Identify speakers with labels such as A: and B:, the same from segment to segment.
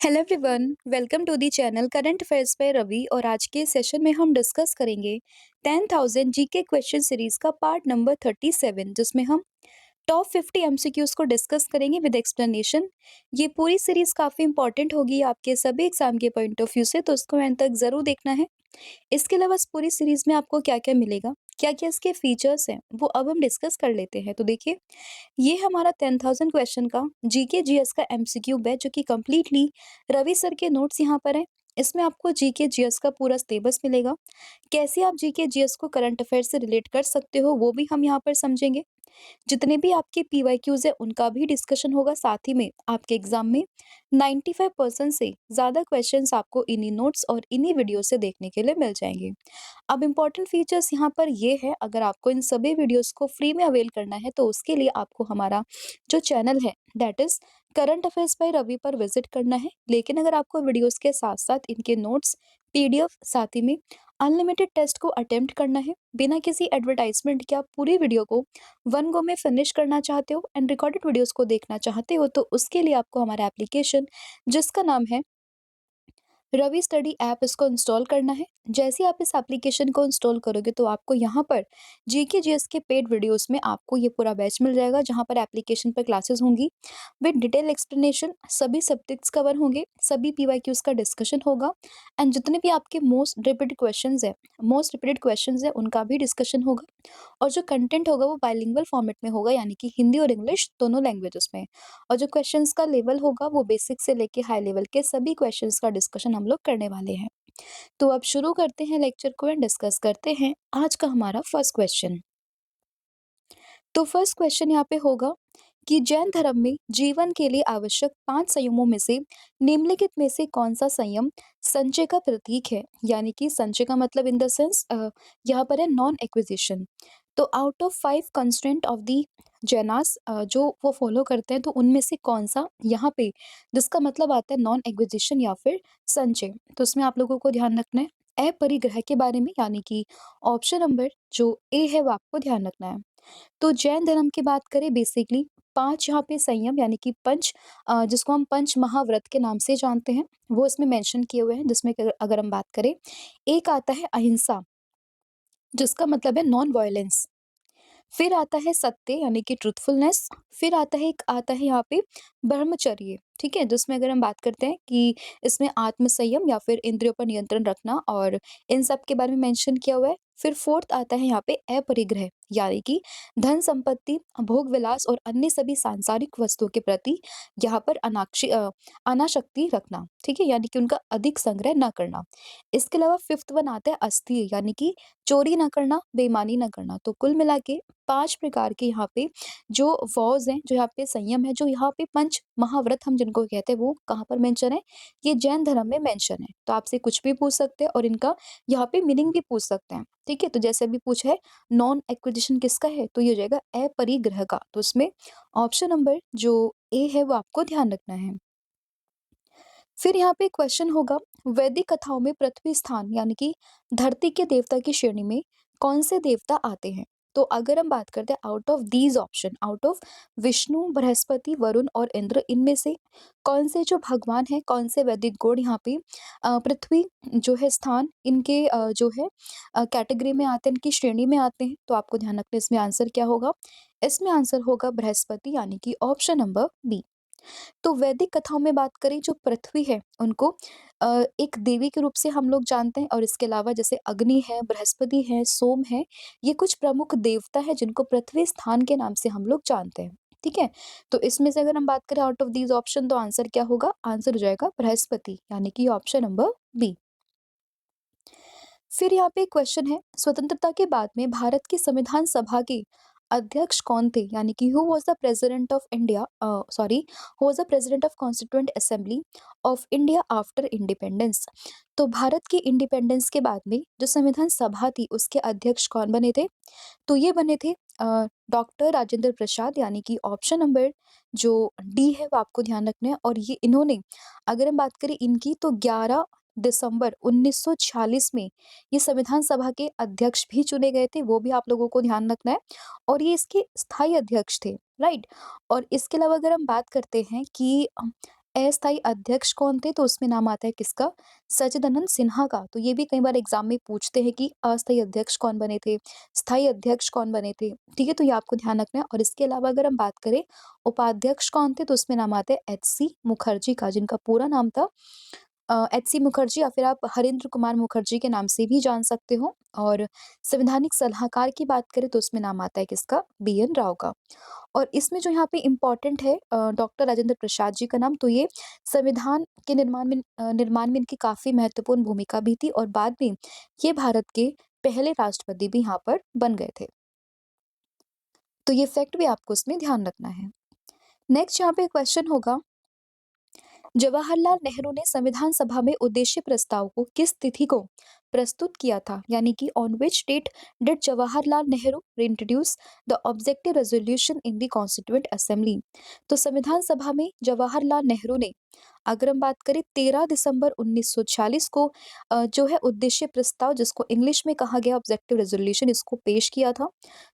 A: Hello everyone, welcome to the channel current affairs by Ravi. और आज के सेशन में हम डिस्कस करेंगे 10,000 जीके क्वेश्चन सीरीज का पार्ट नंबर 37, जिसमें हम टॉप 50 एमसीक्यूज को डिस्कस करेंगे विद एक्सप्लेनेशन। ये पूरी सीरीज काफी इंपॉर्टेंट होगी आपके सभी एग्जाम के पॉइंट ऑफ व्यू से, तो उसको एंड तक जरूर देखना है। इसके अलावा इस पूरी सीरीज में आपको क्या क्या मिलेगा, क्या क्या इसके फीचर्स हैं, वो अब हम डिस्कस कर लेते हैं। तो देखिए, ये हमारा 10,000 क्वेश्चन का जीके जीएस का एमसीक्यू बैच, जो कि कंप्लीटली रवि सर के नोट्स यहाँ पर है। इसमें आपको जीके जीएस का पूरा सिलेबस मिलेगा। कैसे आप जीके जीएस को करंट अफेयर से रिलेट कर सकते हो, वो भी हम यहाँ पर समझेंगे। जितने भी आपके पीवाईक्यूज है, उनका भी डिस्कशन होगा। साथ ही में आपके एग्जाम में 95% से ज्यादा क्वेश्चंस आपको इन्हीं नोट्स और इन्हीं वीडियो से देखने के लिए मिल जाएंगे। अब इम्पोर्टेंट फीचर्स यहाँ पर ये है, अगर आपको इन सभी वीडियोस को फ्री में अवेल करना है, तो उसके लिए आपको हमारा जो चैनल है, that is current affairs by Ravi, पर विजिट करना है। लेकिन अगर आपको वीडियोस के साथ साथ इनके नोट्स, पीडीएफ, साथ ही में अनलिमिटेड टेस्ट को अटेम्प्ट करना है बिना किसी एडवर्टाइजमेंट के, आप पूरी वीडियो को वन गो में फिनिश करना चाहते हो एंड रिकॉर्डेड वीडियोस को देखना चाहते हो, तो उसके लिए आपको हमारा एप्लीकेशन, जिसका नाम है रवि स्टडी ऐप, इसको इंस्टॉल करना है। जैसे ही आप इस एप्लीकेशन को इंस्टॉल करोगे, तो आपको यहाँ पर जीके जीएस के पेड वीडियोस में आपको ये पूरा बैच मिल जाएगा, जहाँ पर एप्लीकेशन पर क्लासेस होंगी विद डिटेल एक्सप्लेनेशन। सभी सब्जेक्ट्स कवर होंगे, सभी पीवाईक्यूज का डिस्कशन होगा एंड जितने भी आपके मोस्ट रिपीटेड क्वेश्चंस है, उनका भी डिस्कशन होगा। और जो कंटेंट होगा, वो बाइलिंगुअल फॉर्मेट में होगा, यानी कि हिंदी और इंग्लिश दोनों लैंग्वेजेस में। और जो क्वेश्चंस का लेवल होगा, वो बेसिक से लेके हाई लेवल के सभी क्वेश्चंस का डिस्कशन हम लोग करने वाले हैं। तो अब शुरू करते हैं लेक्चर को एंड डिस्कस करते हैं आज का हमारा फर्स्ट क्वेश्चन। तो फर्स्ट क्वेश्चन यहाँ पे होगा कि जैन धर्म में जीवन के लिए आवश्यक 5 संयमों में से निम्नलिखित में से कौन सा संयम संचय का प्रतीक है। यानी कि संचय का मतलब इन द सेंस यहाँ पर है नॉन एक्विजिशन। तो out of 5 constraint of the जैनास, जो वो फॉलो करते हैं, तो उनमें से कौन सा यहाँ पे जिसका मतलब आता है नॉन एक्विजिशन या फिर संचय। तो इसमें आप लोगों को ध्यान रखना है अपरिग्रह के बारे में, यानी कि ऑप्शन नंबर जो ए है, वो आपको ध्यान रखना है। तो जैन धर्म की बात करें, बेसिकली 5 यहाँ पे संयम, यानी कि पंच, जिसको हम पंच महाव्रत के नाम से जानते हैं, वो इसमें मेंशन किए हुए हैं। जिसमें अगर अगर हम बात करें, एक आता है अहिंसा, जिसका मतलब है नॉन वायलेंस। फिर आता है सत्य, यानी कि ट्रुथफुलनेस। फिर आता है यहाँ पे ब्रह्मचर्य, ठीक है, जिसमें अगर हम बात करते हैं कि इसमें आत्म संयम या फिर इंद्रियों पर नियंत्रण रखना, और इन सब के बारे में मेंशन किया हुआ है। फिर फोर्थ आता है यहाँ पे अपरिग्रह, यानी कि धन संपत्ति, भोग विलास और अन्य सभी सांसारिक वस्तुओं के प्रति यहाँ पर अनासक्ति रखना, ठीक है, यानी कि उनका अधिक संग्रह न करना। इसके अलावा फिफ्थ वन आता है अस्थिर, यानी कि चोरी ना करना, बेईमानी ना करना। तो कुल मिला के 5 प्रकार के यहाँ पे जो वॉज हैं, जो यहाँ पे संयम है, जो यहाँ पे पंच महाव्रत हम जिनको कहते हैं, वो कहाँ पर मेंशन है, ये जैन धर्म में मेंशन है। तो आपसे कुछ भी पूछ सकते हैं और इनका यहाँ पे मीनिंग भी पूछ सकते हैं, ठीक है। तो जैसे अभी पूछा है नॉन एक्विजिशन किसका है, तो ये हो जाएगा अपरिग्रह का। तो इसमें ऑप्शन नंबर जो ए है, वो आपको ध्यान रखना है। फिर यहाँ पे क्वेश्चन होगा, वैदिक कथाओं में पृथ्वी स्थान, यानी कि धरती के देवता की श्रेणी में कौन से देवता आते हैं। तो अगर हम बात करते हैं out of these option, out of Vishnu, Brihaspati, Varun और इंद्र, इनमें से कौन से जो भगवान है, कौन से वैदिक गॉड यहाँ पे पृथ्वी जो है स्थान, इनके जो है कैटेगरी में आते हैं, इनकी श्रेणी में आते हैं। तो आपको ध्यान रखना है, इसमें आंसर क्या होगा। इसमें आंसर होगा बृहस्पति, यानी कि ऑप्शन नंबर बी। तो वैदिक कथाओं में बात करें, जो पृथ्वी है, उनको एक देवी के रूप से हम लोग जानते हैं। और इसके अलावा जैसे अग्नि है, बृहस्पति है, सोम है, ये कुछ प्रमुख देवता है जिनको पृथ्वी स्थान के नाम से हम लोग जानते हैं, ठीक है। तो इसमें से अगर हम बात करें आउट ऑफ दीज ऑप्शन, तो आंसर क्या होगा, आंसर हो जाएगा बृहस्पति, यानी कि ऑप्शन नंबर बी। फिर यहाँ पे क्वेश्चन है, स्वतंत्रता के बाद में भारत की संविधान सभा के अध्यक्ष कौन थे। यानी कि who was the president of India, sorry, who was the president of constituent assembly of India after independence. तो भारत की इंडिपेंडेंस के बाद में जो संविधान सभा थी, उसके अध्यक्ष कौन बने थे। तो ये बने थे डॉक्टर राजेंद्र प्रसाद, यानी कि ऑप्शन नंबर जो डी है, वो आपको ध्यान रखना है। और ये इन्होंने, अगर हम बात करें इनकी, तो 11 दिसंबर 1946 में ये संविधान सभा के अध्यक्ष भी चुने गए थे, वो भी आप लोगों को ध्यान रखना है। और ये इसके स्थायी अध्यक्ष थे, राइट। और इसके अलावा अगर हम बात करते हैं कि अस्थायी अध्यक्ष कौन थे? तो उसमें नाम आता है किसका? सच्चिदानंद सिन्हा का। तो ये भी कई बार एग्ज़ाम में पूछते हैं कि अस्थायी अध्यक्ष कौन बने थे? स्थायी अध्यक्ष कौन बने थे? ठीक है, तो ये आपको ध्यान रखना है। और इसके अलावा अगर हम बात करें उपाध्यक्ष कौन थे? तो उसमें नाम आता है एचसी मुखर्जी का, जिनका पूरा नाम था एचसी मुखर्जी, या फिर आप हरेंद्र कुमार मुखर्जी के नाम से भी जान सकते हो। और संवैधानिक सलाहकार की बात करें तो उसमें नाम आता है किसका? बीएन राव का। और इसमें जो यहाँ पे इम्पोर्टेंट है डॉक्टर राजेंद्र प्रसाद जी का नाम, तो ये संविधान के निर्माण में इनकी काफ़ी महत्वपूर्ण भूमिका भी थी, और बाद में ये भारत के पहले राष्ट्रपति भी यहाँ पर बन गए थे। तो ये फैक्ट भी आपको इसमें ध्यान रखना है। नेक्स्ट यहाँ पे क्वेश्चन होगा, जवाहरलाल नेहरू ने संविधान सभा में उद्देश्य प्रस्ताव को किस तिथि को प्रस्तुत किया था? यानी कि on which date did Jawaharlal Nehru introduce the objective resolution in the constituent assembly? तो संविधान सभा में जवाहरलाल नेहरू ने, अगर हम बात करें 13 दिसंबर 1946 को जो है उद्देश्य प्रस्ताव, जिसको इंग्लिश में कहा गया ऑब्जेक्टिव रेजोल्यूशन, इसको पेश किया था।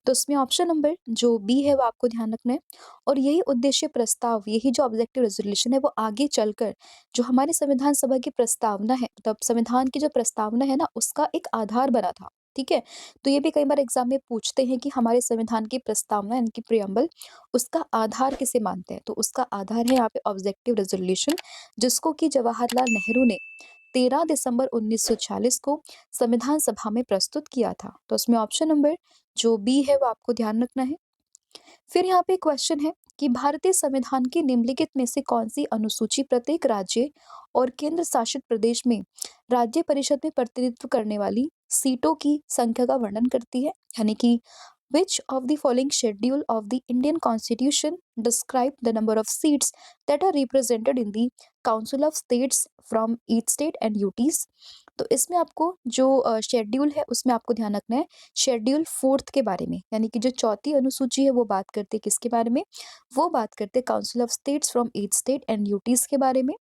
A: तो इसमें ऑप्शन नंबर जो बी है वो आपको ध्यान रखना है। और यही उद्देश्य प्रस्ताव, यही जो ऑब्जेक्टिव रेजोल्यूशन है, वो आगे चलकर जो हमारे संविधान सभा की प्रस्तावना है, मतलब संविधान की जो प्रस्तावना है ना, उसका एक आधार बना था। ठीक है, तो ये भी कई बार एग्जाम में पूछते हैं कि हमारे संविधान की प्रस्तावना, इनकी प्रियम्बल, उसका आधार किसे मानते हैं? तो उसका आधार है यहाँ पे ऑब्जेक्टिव रेजोल्यूशन, जिसको कि जवाहरलाल नेहरू ने 13 दिसंबर 1940 को संविधान सभा में प्रस्तुत किया था। तो उसमें ऑप्शन नंबर जो बी है वो आपको ध्यान रखना है। फिर यहाँ पे क्वेश्चन है कि भारतीय संविधान की निम्नलिखित में से कौन सी अनुसूची प्रत्येक राज्य और केंद्र शासित प्रदेश में राज्य परिषद में प्रतिनिधित्व करने वाली सीटों की संख्या का वर्णन करती है? यानी कि which of the following schedule of the Indian Constitution describe the number of seats that are represented in the Council of States from each state and UTs? तो इसमें आपको जो शेड्यूल है उसमें आपको ध्यान रखना है शेड्यूल फोर्थ के बारे में, यानी कि जो चौथी अनुसूची है वो बात करते हैं किसके बारे में? वो बात करते हैं council of states from each state and UTs के बारे में।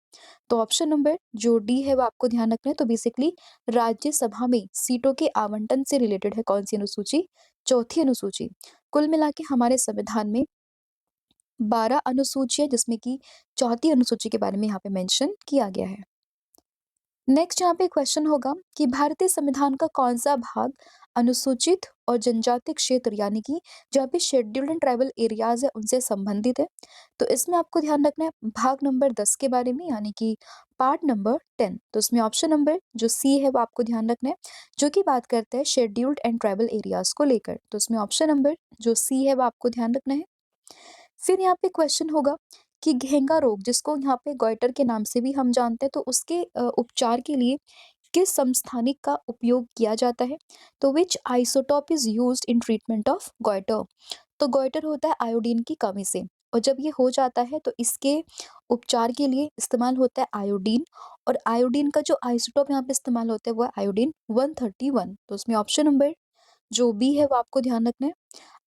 A: तो ऑप्शन नंबर जो डी है वो आपको ध्यान रखना है। तो बेसिकली राज्यसभा में सीटों के आवंटन से रिलेटेड है कौन सी अनुसूची? चौथी अनुसूची। कुल मिला के हमारे संविधान में 12 अनुसूची है, जिसमें कि चौथी अनुसूची के बारे में यहाँ पे मेंशन किया गया है। नेक्स्ट यहाँ पे क्वेश्चन होगा कि भारतीय संविधान का कौन सा भाग अनुसूचित और जनजातीय क्षेत्र, यानी कि जहाँ पे शेड्यूल्ड एंड ट्राइबल एरियाज है, उनसे संबंधित है? तो इसमें आपको ध्यान रखना है भाग नंबर 10 के बारे में, यानी कि पार्ट नंबर 10। तो उसमें ऑप्शन नंबर जो सी है वो आपको ध्यान रखना है, जो कि बात करता है शेड्यूल्ड एंड ट्राइबल एरियाज को लेकर। तो उसमें ऑप्शन नंबर जो सी है वो आपको ध्यान रखना है। फिर यहाँ पे क्वेश्चन होगा कि घेंगा रोग, जिसको यहाँ पे गॉइटर के नाम से भी हम जानते हैं, तो उसके उपचार के लिए किस समस्थानिक का उपयोग किया जाता है? तो which isotope is used in treatment of goiter? तो गॉइटर होता है आयोडीन की कमी से, और जब ये हो जाता है तो इसके उपचार के लिए इस्तेमाल होता है आयोडीन। और आयोडीन का जो आइसोटोप यहाँ पे इस्तेमाल होता है वो है आयोडीन 131। तो उसमें ऑप्शन नंबर जो बी है वो आपको ध्यान रखना है।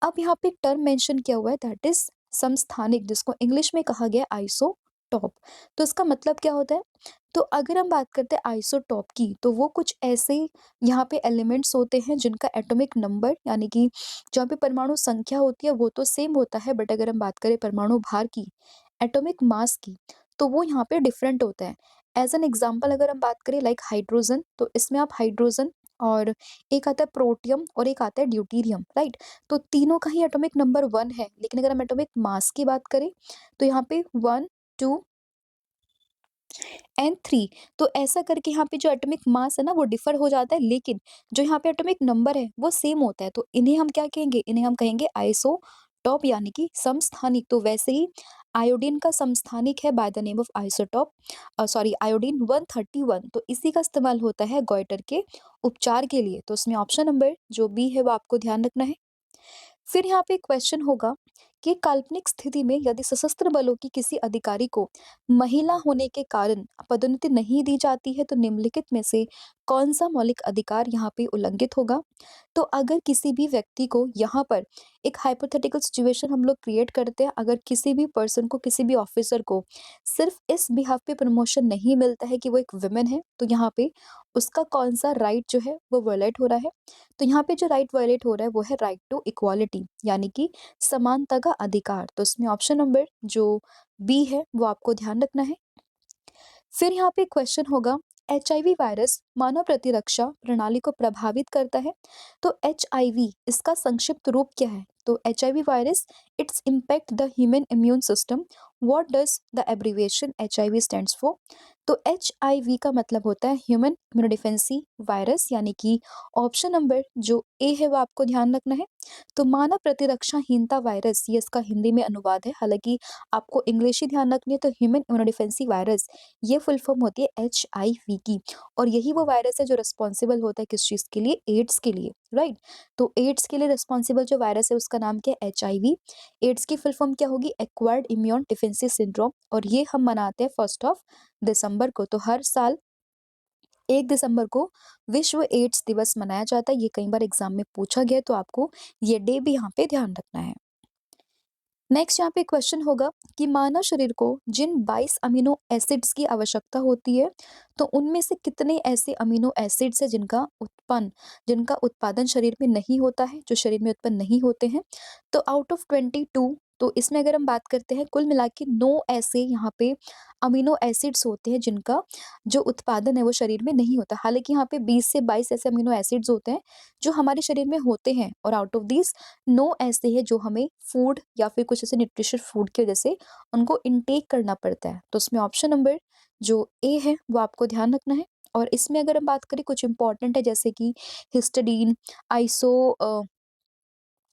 A: अब यहाँ पे एक टर्म मेंशन किया हुआ है दैट इज समस्थानिक, जिसको इंग्लिश में कहा गया आइसोटॉप। तो इसका मतलब क्या होता है? तो अगर हम बात करते हैं आइसोटॉप की, तो वो कुछ ऐसे यहाँ पे एलिमेंट्स होते हैं जिनका एटॉमिक नंबर, यानी कि जहाँ पे परमाणु संख्या होती है वो तो सेम होता है, बट अगर हम बात करें परमाणु भार की, एटॉमिक मास की, तो वो यहाँ पे डिफरेंट होता है। एज एन एग्जाम्पल अगर हम बात करें लाइक हाइड्रोजन, तो इसमें आप हाइड्रोजन और एक आता है प्रोटियम और एक आता है ड्यूटीरियम, राइट? तो तीनों का ही एटॉमिक नंबर 1 है, लेकिन अगर हम एटॉमिक मास की बात करें तो यहाँ पे 1, 2 एंड 3। तो ऐसा करके यहाँ पे जो एटॉमिक मास है ना वो डिफर हो जाता है, लेकिन जो यहाँ पे एटॉमिक नंबर है वो सेम होता है। तो इन्हें हम क्या कहेंगे? इन्हें हम कहेंगे आइसोटॉप, यानी कि समस्थानिक। तो वैसे ही आयोडीन का समस्थानिक है by the name of isotope, sorry iodine 131। तो इसी का इस्तेमाल होता है गॉइटर के उपचार के लिए। तो उसमें ऑप्शन नंबर जो बी है वो आपको ध्यान रखना है। फिर यहाँ पे क्वेश्चन होगा कि काल्पनिक स्थिति में यदि सशस्त्र बलों की किसी अधिकारी को महिला होने के कारण पदोन्नति नहीं दी जाती है, तो निम्नलिखित में से कौन सा मौलिक अधिकार यहाँ पे उल्लंघित होगा? तो अगर किसी भी व्यक्ति को, यहाँ पर एक हाइपोथेटिकल सिचुएशन हम लोग क्रिएट करते हैं, अगर किसी भी पर्सन को, किसी भी ऑफिसर को सिर्फ इस बिहाफ पे प्रमोशन नहीं मिलता है कि वो एक वुमेन है, तो यहाँ पे उसका कौन सा राइट जो है वो वायलेट हो रहा है? तो यहाँ पे जो राइट वायलेट हो रहा है वो है राइट टू इक्वालिटी, यानी कि समानता का अधिकार। तो इसमें ऑप्शन नंबर जो बी है वो आपको ध्यान रखना है। फिर यहाँ पे क्वेश्चन होगा, एचआईवी वायरस मानव प्रतिरक्षा प्रणाली को प्रभावित करता है। तो एचआईवी इसका संक्षिप्त रूप क्या है? तो HIV virus its impact the human immune system. What does the abbreviation HIV stands for? तो एचआईवी का मतलब होता है ह्यूमन इम्यूनोडिफेंसी वायरस, यानी कि ऑप्शन नंबर जो ए है वो आपको ध्यान रखना है। तो मानव प्रतिरक्षाहीनता वायरस ये इसका हिंदी में अनुवाद है, हालांकि आपको इंग्लिश ही ध्यान रखनी है। तो ह्यूमन इम्यूनोडिफेंसी वायरस ये फुल फॉर्म होती है एचआईवी की, और यही वो वायरस है जो रिस्पॉन्सिबल होता है किस चीज़ के लिए? एड्स के लिए, राइट। तो एड्स के लिए रिस्पॉन्सिबल जो वायरस है उसका नाम क्या है? एचआईवी। एड्स की फुल फॉर्म क्या होगी? एक्वायर्ड इम्यून डिफेंसी सिंड्रोम, और ये हम मनाते हैं 1 दिसंबर को। तो हर साल 1 दिसंबर को विश्व एड्स दिवस मनाया जाता है। ये कई बार एग्जाम में पूछा गया है, तो आपको ये डे भी यहाँ पे ध्यान रखना है। नेक्स्ट यहाँ पे क्वेश्चन होगा कि मानव शरीर को जिन 22 अमीनो एसिड्स की आवश्यकता होती है, तो उनमें से कितने ऐसे अमीनो एसिड्स हैं जिनका उत्पादन शरीर में नहीं होता है, जो शरीर में उत्पन्न नहीं होते हैं? तो आउट ऑफ 22, तो इसमें अगर हम बात करते हैं कुल मिला के 9 ऐसे यहाँ पे अमीनो एसिड्स होते हैं जिनका जो उत्पादन है वो शरीर में नहीं होता। हालांकि यहाँ पे 20 से 22 ऐसे अमीनो एसिड्स होते हैं जो हमारे शरीर में होते हैं, और आउट ऑफ दिस 9 ऐसे हैं जो हमें फूड या फिर कुछ ऐसे न्यूट्रिशन फूड की वजह से उनको इनटेक करना पड़ता है। तो उसमें ऑप्शन नंबर जो ए है वो आपको ध्यान रखना है। और इसमें अगर हम बात करें कुछ इंपॉर्टेंट है, जैसे कि हिस्टडीन, आइसो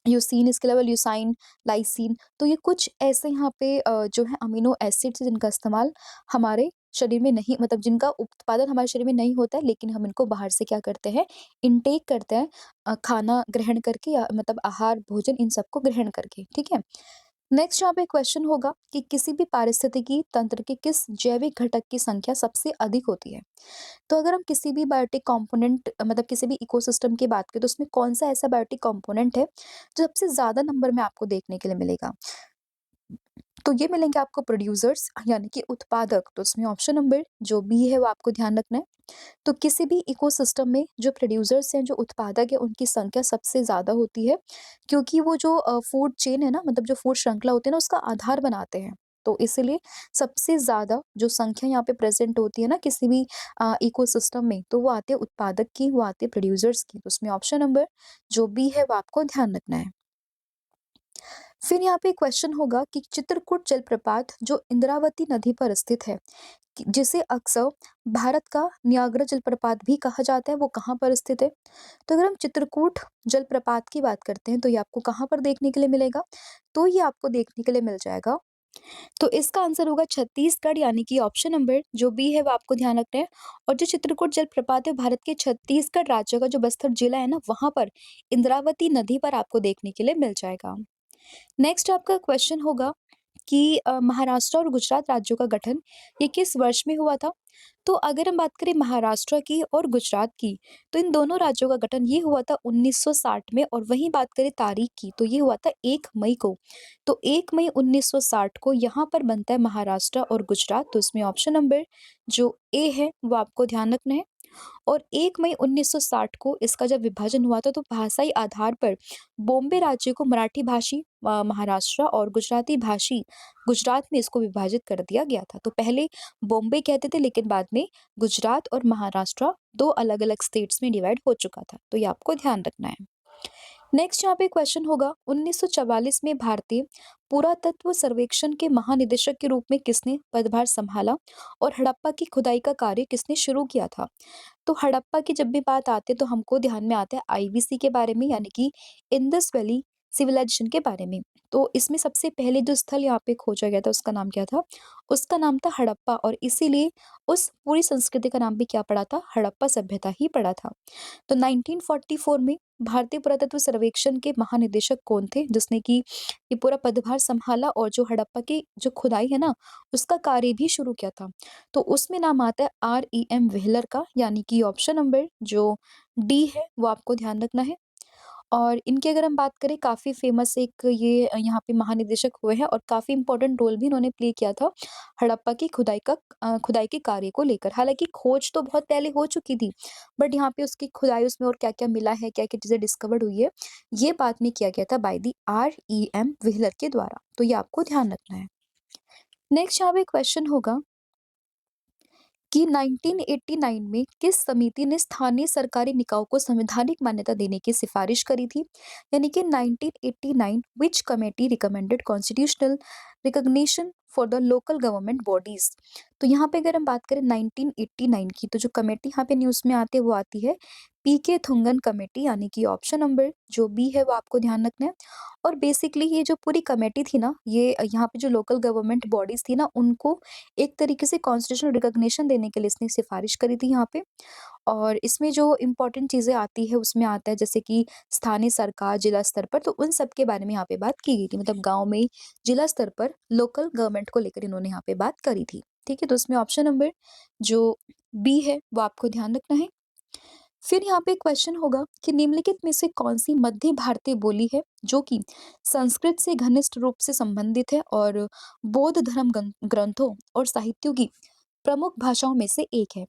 A: ल्यूसीन, इसके अलावा ल्यूसाइन, लाइसिन। तो ये कुछ ऐसे यहाँ पे जो है अमीनो एसिड्स जिनका इस्तेमाल हमारे शरीर में नहीं, मतलब जिनका उत्पादन हमारे शरीर में नहीं होता है, लेकिन हम इनको बाहर से क्या करते हैं? इनटेक करते हैं, खाना ग्रहण करके, या मतलब आहार भोजन इन सबको ग्रहण करके, ठीक है। नेक्स्ट यहाँ पे क्वेश्चन होगा कि किसी भी पारिस्थितिकी तंत्र के किस जैविक घटक की संख्या सबसे अधिक होती है? तो अगर हम किसी भी बायोटिक कंपोनेंट, मतलब किसी भी इकोसिस्टम की बात करें, तो उसमें कौन सा ऐसा बायोटिक कंपोनेंट है जो सबसे ज्यादा नंबर में आपको देखने के लिए मिलेगा? तो ये मिलेंगे आपको प्रोड्यूसर्स, यानी कि उत्पादक। तो उसमें ऑप्शन नंबर जो बी है वो आपको ध्यान रखना है। तो किसी भी इकोसिस्टम में जो प्रोड्यूसर्स हैं, जो उत्पादक है, उनकी संख्या सबसे ज़्यादा होती है, क्योंकि वो जो फूड चेन है ना, मतलब जो फूड श्रृंखला होती है ना, उसका आधार बनाते हैं। तो इसीलिए सबसे ज़्यादा जो संख्या यहाँ पे प्रेज़ेंट होती है ना किसी भी इकोसिस्टम में, तो वो आती है उत्पादक की, वो आती है प्रोड्यूसर्स की। तो उसमें ऑप्शन नंबर जो बी है वो आपको ध्यान रखना है। फिर यहाँ पे क्वेश्चन होगा कि चित्रकूट जलप्रपात जो इंद्रावती नदी पर स्थित है, जिसे अक्सर भारत का नियाग्रा जलप्रपात भी कहा जाता है, वो कहाँ पर स्थित है? तो अगर हम चित्रकूट जलप्रपात की बात करते हैं, तो ये आपको कहाँ पर देखने के लिए मिलेगा? तो ये आपको देखने के लिए मिल जाएगा, तो इसका आंसर होगा छत्तीसगढ़, यानी कि ऑप्शन नंबर जो बी है वो आपको ध्यान रखना है। और जो चित्रकूट जलप्रपात है भारत के छत्तीसगढ़ राज्य का जो बस्तर जिला है ना, वहां पर इंद्रावती नदी पर आपको देखने के लिए मिल जाएगा। नेक्स्ट आपका क्वेश्चन होगा कि महाराष्ट्र और गुजरात राज्यों का गठन ये किस वर्ष में हुआ था? तो अगर हम बात करें महाराष्ट्र की और गुजरात की, तो इन दोनों राज्यों का गठन ये हुआ था 1960 में, और वहीं बात करें तारीख की, तो ये हुआ था 1 मई को। तो 1 मई 1960 को यहाँ पर बनता है महाराष्ट्र और गुजरात। तो इसमें ऑप्शन नंबर जो ए है वो आपको ध्यान रखना है। और 1 मई 1960 को इसका जब विभाजन हुआ था, तो भाषाई आधार पर बॉम्बे राज्य को मराठी भाषी महाराष्ट्र और गुजराती भाषी गुजरात में इसको विभाजित कर दिया गया था। तो पहले बॉम्बे कहते थे, लेकिन बाद में गुजरात और महाराष्ट्र दो अलग-अलग स्टेट्स में डिवाइड हो चुका था। तो ये आपको ध्यान रखना है। नेक्स्ट यहाँ पे क्वेश्चन होगा, 1944 में भारतीय पुरातत्व सर्वेक्षण के महानिदेशक के रूप में किसने पदभार संभाला, और हड़प्पा की खुदाई का कार्य किसने शुरू किया था? तो हड़प्पा की जब भी बात आती है, तो हमको ध्यान में आता है आईवीसी के बारे में, यानी कि इंडस वैली सिविलाइजेशन के बारे में। तो इसमें सबसे पहले जो स्थल यहाँ पे खोजा गया था उसका नाम क्या था? उसका नाम था हड़प्पा, और इसीलिए उस पूरी संस्कृति का नाम भी क्या पड़ा था? हड़प्पा सभ्यता ही पड़ा था। तो 1944 में भारतीय पुरातत्व सर्वेक्षण के महानिदेशक कौन थे, जिसने कि ये पूरा पदभार संभाला और जो हड़प्पा की जो खुदाई है ना, उसका कार्य भी शुरू किया था? तो उसमें नाम आता है REM व्हीलर का, यानी कि ऑप्शन नंबर जो डी है वो आपको ध्यान रखना है। और इनकी अगर हम बात करें, काफ़ी फ़ेमस एक ये यहाँ पे महानिदेशक हुए हैं, और काफ़ी इम्पोर्टेंट रोल भी इन्होंने प्ले किया था हड़प्पा की खुदाई के कार्य को लेकर। हालाँकि खोज तो बहुत पहले हो चुकी थी, बट यहाँ पे उसकी खुदाई, उसमें और क्या-क्या मिला है, क्या-क्या चीज़ें डिस्कवर्ड हुई है, ये बाद में किया गया था बाय द REM व्हीलर के द्वारा। तो ये आपको ध्यान रखना है। नेक्स्ट यहाँ पे क्वेश्चन होगा कि 1989 में किस समिति ने स्थानीय सरकारी निकायों को संवैधानिक मान्यता देने की सिफारिश करी थी? यानी कि 1989 which committee recommended constitutional recognition for the local government bodies. तो यहाँ पे अगर हम बात करें 1989 की, तो जो कमेटी यहाँ पे न्यूज़ में आती है वो आती है पीके थुंगन कमेटी, यानी कि ऑप्शन नंबर जो बी है वो आपको ध्यान रखना है। और बेसिकली ये जो पूरी कमेटी थी ना, ये यहाँ पे जो लोकल गवर्नमेंट बॉडीज थी ना, उनको एक तरीके से कॉन्स्टिट्यूशनल रिकॉग्निशन देने के लिए इसने सिफारिश करी थी यहाँ पे। और इसमें जो इम्पोर्टेंट चीज़ें आती है उसमें आता है जैसे कि स्थानीय सरकार, जिला स्तर पर, तो उन सब के बारे में यहाँ पे बात की गई थी। मतलब गाँव में जिला स्तर पर लोकल गवर्नमेंट को लेकर इन्होंने यहाँ पे बात करी थी। ठीक है? तो इसमें ऑप्शन नंबर जो बी है वो आपको ध्यान रखना है। फिर यहाँ पे क्वेश्चन होगा कि निम्नलिखित में से कौन-सी मध्य भारतीय बोली है जो कि संस्कृत से घनिष्ठ रूप से संबंधित है और बौद्ध धर्म ग्रंथों और साहित्यों की प्रमुख भाषाओं में से एक है।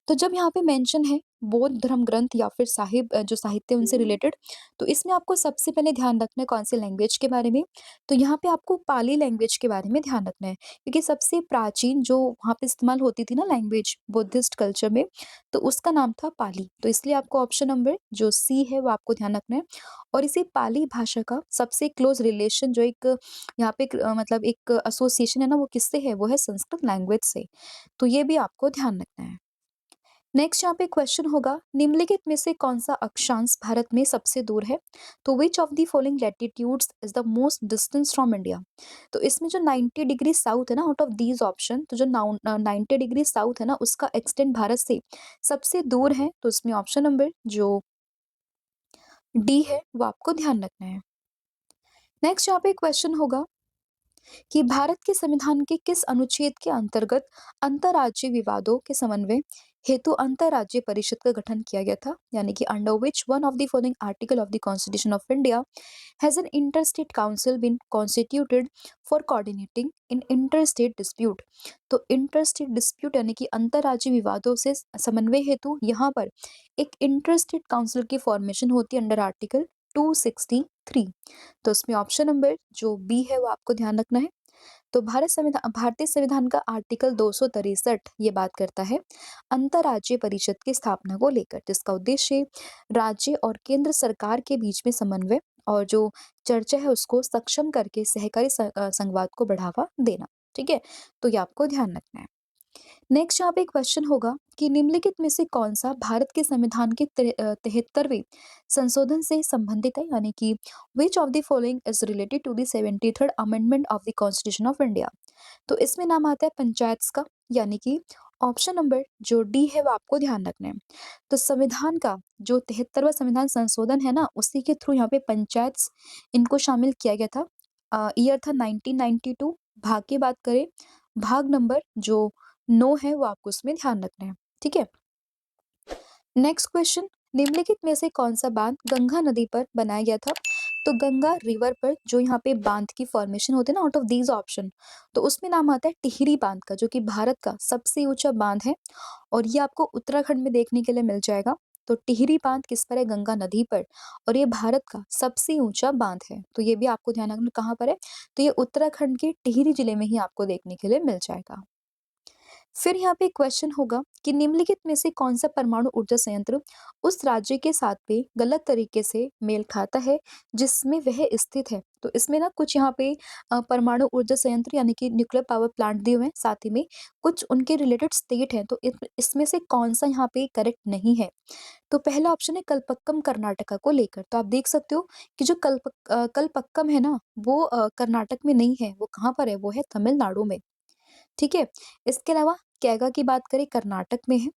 A: तो जब यहाँ पे मेंशन है बौद्ध धर्म ग्रंथ या फिर जो साहित्य उनसे रिलेटेड, तो इसमें आपको सबसे पहले ध्यान रखना है कौन से लैंग्वेज के बारे में। तो यहाँ पे आपको पाली लैंग्वेज के बारे में ध्यान रखना है, क्योंकि सबसे प्राचीन जो वहाँ पे इस्तेमाल होती थी ना लैंग्वेज बुद्धिस्ट कल्चर में, तो उसका नाम था पाली। तो इसलिए आपको ऑप्शन नंबर जो सी है वो आपको ध्यान रखना है। और इसी पाली भाषा का सबसे क्लोज रिलेशन जो एक यहाँ पे मतलब एक एसोसिएशन है ना, वो किससे है? वो है संस्कृत लैंग्वेज से। तो ये भी आपको ध्यान रखना है। नेक्स्ट यहाँ पे क्वेश्चन होगा निम्नलिखित में से कौन सा अक्षांश भारत में सबसे दूर है? तो विच of the following latitudes is the most distance from India? तो इसमें जो 90 डिग्री साउथ है ना, आउट ऑफ दीज ऑप्शन, तो जो 90 डिग्री साउथ है ना, उसका एक्सटेंड भारत से सबसे दूर है। तो इसमें ऑप्शन नंबर जो डी है वो आपको ध्यान रखना है। नेक्स्ट यहाँ पे क्वेश्चन होगा कि भारत के संविधान के किस अनुच्छेद के अंतर्गत अंतर्राज्यीय विवादों के समन्वय हेतु अंतर्राज्यीय परिषद का गठन किया गया था? यानी कि under which one of the following article of the constitution of India has an interstate council been constituted for coordinating in interstate dispute? तो इंटरस्टेट डिस्प्यूट यानी कि अंतर्राज्यीय विवादों से समन्वय हेतु यहाँ पर एक इंटरस्टेट काउंसिल की फॉर्मेशन होती है अंडर आर्टिकल 263। तो इसमें ऑप्शन नंबर जो बी है वो आपको ध्यान रखना है। तो भारतीय संविधान का आर्टिकल 263 ये बात करता है अंतर्राज्यीय परिषद की स्थापना को लेकर, जिसका उद्देश्य राज्य और केंद्र सरकार के बीच में समन्वय और जो चर्चा है उसको सक्षम करके सहकारी संवाद को बढ़ावा देना। ठीक है? तो ये आपको ध्यान रखना है। नेक्स्ट यहाँ पे क्वेश्चन होगा कि निम्नलिखित में से कौन सा भारत के संविधान के 73वें संशोधन से संबंधित है? यानी कि which of the following is related to the 73rd amendment of the constitution of India? तो इसमें नाम आता है पंचायत का, यानी कि ऑप्शन नंबर जो डी है वो आपको ध्यान रखना है। तो संविधान का जो 73वां संविधान संशोधन है ना, उसी के थ्रू यहाँ पे पंचायत इनको शामिल किया गया था। ईयर था 1992। भाग की बात करें, भाग नंबर जो 9 है वो आपको उसमें ध्यान रखना है। ठीक है? नेक्स्ट क्वेश्चन, निम्नलिखित में से कौन सा बांध गंगा नदी पर बनाया गया था? तो गंगा रिवर पर जो यहाँ पे बांध की फॉर्मेशन होते हैं ना, आउट ऑफ दीज ऑप्शन, तो उसमें नाम आता है टिहरी बांध का, जो कि भारत का सबसे ऊंचा बांध है और ये आपको उत्तराखंड में देखने के लिए मिल जाएगा। तो टिहरी बांध किस पर है? गंगा नदी पर। और ये भारत का सबसे ऊंचा बांध है। तो ये भी आपको ध्यान रखना कहाँ पर है? तो ये उत्तराखंड के टिहरी जिले में ही आपको देखने के लिए मिल जाएगा। फिर यहाँ पे क्वेश्चन होगा कि निम्नलिखित में से कौन सा परमाणु ऊर्जा संयंत्र उस राज्य के साथ पे गलत तरीके से मेल खाता है जिसमें वह स्थित है? तो इसमें ना कुछ यहाँ पे परमाणु ऊर्जा संयंत्र यानी कि न्यूक्लियर पावर प्लांट दिए हुए हैं, साथ ही में कुछ उनके रिलेटेड स्टेट हैं। तो इसमें से कौन सा यहाँ पे करेक्ट नहीं है? तो पहला ऑप्शन है कलपक्कम कर्नाटका को लेकर। तो आप देख सकते हो कि जो कलपक्कम है ना, वो कर्नाटक में नहीं है, वो कहाँ पर है? वो है तमिलनाडु में। ठीक है? इसके अलावा कैगा की बात करें कर्नाटक में है।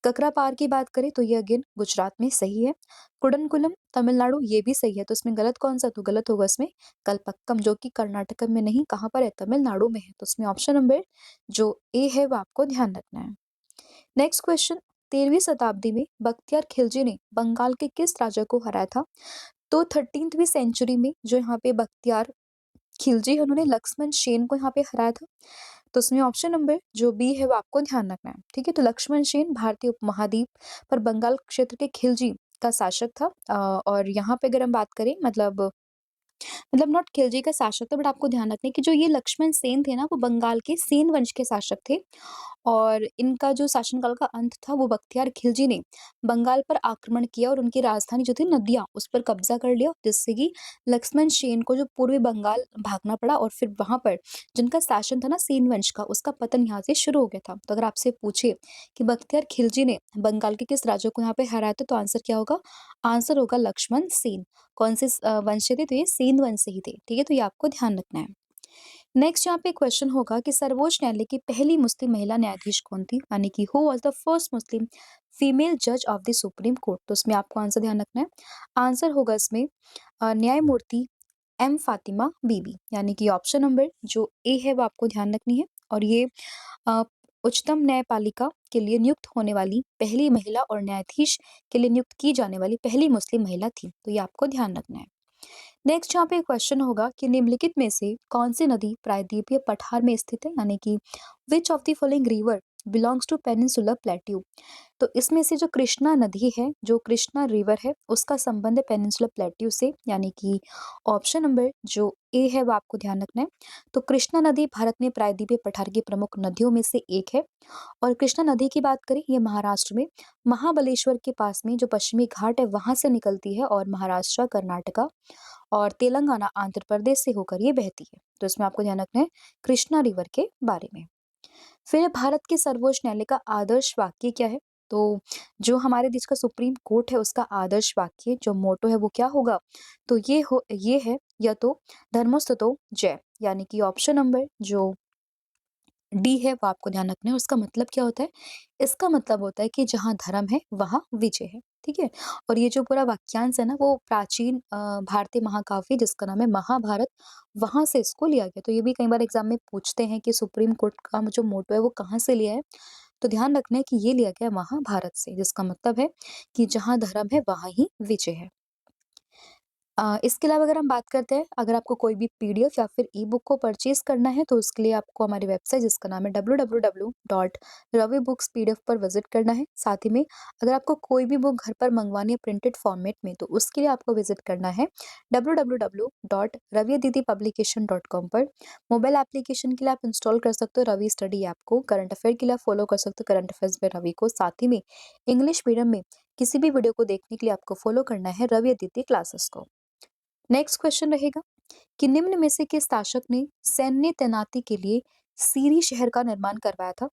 A: ककरापार की बात करें तो ये अगेन गुजरात में सही है। कुडनकुलम तमिलनाडु ये भी सही है। तो इसमें गलत कौन-सा? तो गलत होगा इसमें कलपक्कम, जो कि कर्नाटक में नहीं, कहाँ पर है? तमिलनाडु में है। तो इसमें ऑप्शन नंबर जो ए है वो आपको ध्यान रखना है। नेक्स्ट क्वेश्चन, 13वीं शताब्दी में बख्तियार खिलजी ने बंगाल के किस राजा को हराया था? तो 13वीं सेंचुरी में जो यहाँ पे बख्तियार खिलजी है, उन्होंने लक्ष्मण सेन को यहाँ पे हराया था। तो उसमें ऑप्शन नंबर जो बी है वो आपको ध्यान रखना है। ठीक है? तो लक्ष्मण सेन भारतीय उपमहाद्वीप पर बंगाल क्षेत्र के खिलजी का शासक था। और यहाँ पे अगर हम बात करें मतलब मतलब नॉट खिलजी का शासक था, बट आपको ध्यान रखना है कि जो ये लक्ष्मण सेन थे ना, वो बंगाल के सेन वंश के शासक थे। और इनका जो शासनकाल का अंत था, वो बख्तियार खिलजी ने बंगाल पर आक्रमण किया और उनकी राजधानी जो थी नदिया, उस पर कब्जा कर लिया, जिससे कि लक्ष्मण सेन को जो पूर्वी बंगाल भागना पड़ा और फिर वहां पर जिनका शासन था ना सेन वंश का, उसका पतन यहाँ से शुरू हो गया था। तो अगर आपसे पूछे कि बख्तियार खिलजी ने बंगाल के किस राजा को यहाँ पे हराया था, तो आंसर क्या होगा? आंसर होगा लक्ष्मण सेन। कौन से वंश से थे? तो ये सेन वंश से ही थे। ठीक है, तो ये आपको ध्यान रखना है। नेक्स्ट यहाँ पे क्वेश्चन होगा कि सर्वोच्च न्यायालय की पहली मुस्लिम महिला न्यायाधीश कौन थी? यानी कि who was the first Muslim female जज ऑफ द सुप्रीम कोर्ट? तो इसमें आपको आंसर ध्यान रखना है। आंसर होगा इसमें न्यायमूर्ति एम फातिमा बीबी। यानी कि ऑप्शन नंबर जो ए है वो आपको ध्यान रखनी है। और ये अ, उच्चतम न्यायपालिका के लिए नियुक्त होने वाली पहली महिला और न्यायाधीश के लिए नियुक्त की जाने वाली पहली मुस्लिम महिला थी। तो ये आपको ध्यान रखना है। नेक्स्ट यहाँ पे क्वेश्चन होगा कि निम्नलिखित में से कौन सी नदी प्रायद्वीपीय पठार में स्थित है? यानी कि which of the following river belongs to peninsular plateau? तो इसमें से जो कृष्णा नदी है, जो कृष्णा रिवर है, उसका संबंध है पेनिनसुलर प्लेट्यू से। यानी कि ऑप्शन नंबर जो ए है वो आपको ध्यान रखना है। तो कृष्णा नदी भारत में प्रायद्वीपीय पठार की प्रमुख नदियों में से एक है। और कृष्णा नदी की बात करें, ये महाराष्ट्र में महाबलेश्वर के पास में जो पश्चिमी घाट है वहां से निकलती है, और महाराष्ट्र, कर्नाटका और तेलंगाना, आंध्र प्रदेश से होकर ये बहती है। तो इसमें आपको ध्यान रखना है कृष्णा रिवर के बारे में। फिर भारत के सर्वोच्च न्यायालय का आदर्श वाक्य क्या है? तो जो हमारे देश का सुप्रीम कोर्ट है उसका आदर्श वाक्य जो मोटो है वो क्या होगा? तो ये है या तो धर्मस्तुतो जय। यानी कि ऑप्शन नंबर जो डी है वो आपको ध्यान रखना है। उसका मतलब क्या होता है? इसका मतलब होता है कि जहाँ धर्म है वहाँ विजय है। ठीक है। और ये जो पूरा वाक्यांश है ना, वो प्राचीन भारतीय महाकाव्य जिसका नाम है महाभारत, वहां से इसको लिया गया। तो ये भी कई बार एग्जाम में पूछते हैं कि सुप्रीम कोर्ट का जो मोटो है वो कहाँ से लिया है। तो ध्यान रखना है कि ये लिया गया महाभारत से, जिसका मतलब है कि जहाँ धर्म है वहां ही विजय है। इसके अलावा अगर हम बात करते हैं, अगर आपको कोई भी पीडीएफ या फिर ई बुक को परचेज करना है, तो उसके लिए आपको हमारी वेबसाइट जिसका नाम है www.ravibookspdf पर विजिट करना है। साथ ही में अगर आपको कोई भी बुक घर पर मंगवानी है प्रिंटेड फॉर्मेट में, तो उसके लिए आपको विजिट करना है www.ravididipublication.com पर। मोबाइल एप्लीकेशन के लिए आप इंस्टॉल कर सकते हो रवि स्टडी ऐप को। करंट अफेयर के लिए आप फॉलो कर सकते हो करंट अफेयर्स बाय रवि को। साथ ही में इंग्लिश मीडियम में किसी भी वीडियो को देखने के लिए आपको फॉलो करना है रवि अदिति क्लासेस को। नेक्स्ट क्वेश्चन रहेगा कि निम्न में से किस शासक ने सैन्य तैनाती के लिए सीरी शहर का निर्माण करवाया था?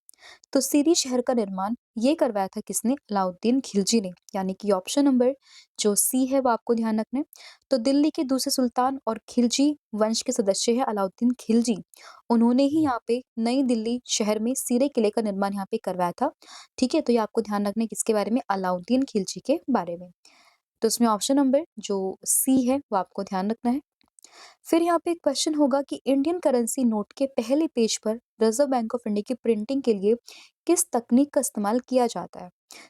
A: तो सीरी शहर का निर्माण ये करवाया था किसने? अलाउद्दीन खिलजी ने। यानी कि ऑप्शन नंबर जो सी है वो आपको ध्यान रखना है। तो दिल्ली के दूसरे सुल्तान और खिलजी वंश के सदस्य है अलाउद्दीन खिलजी। उन्होंने ही यहाँ पे नई दिल्ली शहर में सीरे किले का निर्माण यहाँ पे करवाया था। ठीक है, तो ये आपको ध्यान रखना है किसके बारे में? अलाउद्दीन खिलजी के बारे में। तो इसमें ऑप्शन नंबर जो सी है वो आपको ध्यान रखना है। फिर यहाँ पे एक क्वेश्चन होगा कि इंडियन करेंसी नोट के पहले पेज पर रिजर्व बैंक ऑफ इंडिया की प्रिंटिंग के लिए किस तकनीक का इस्तेमाल किया जाता है?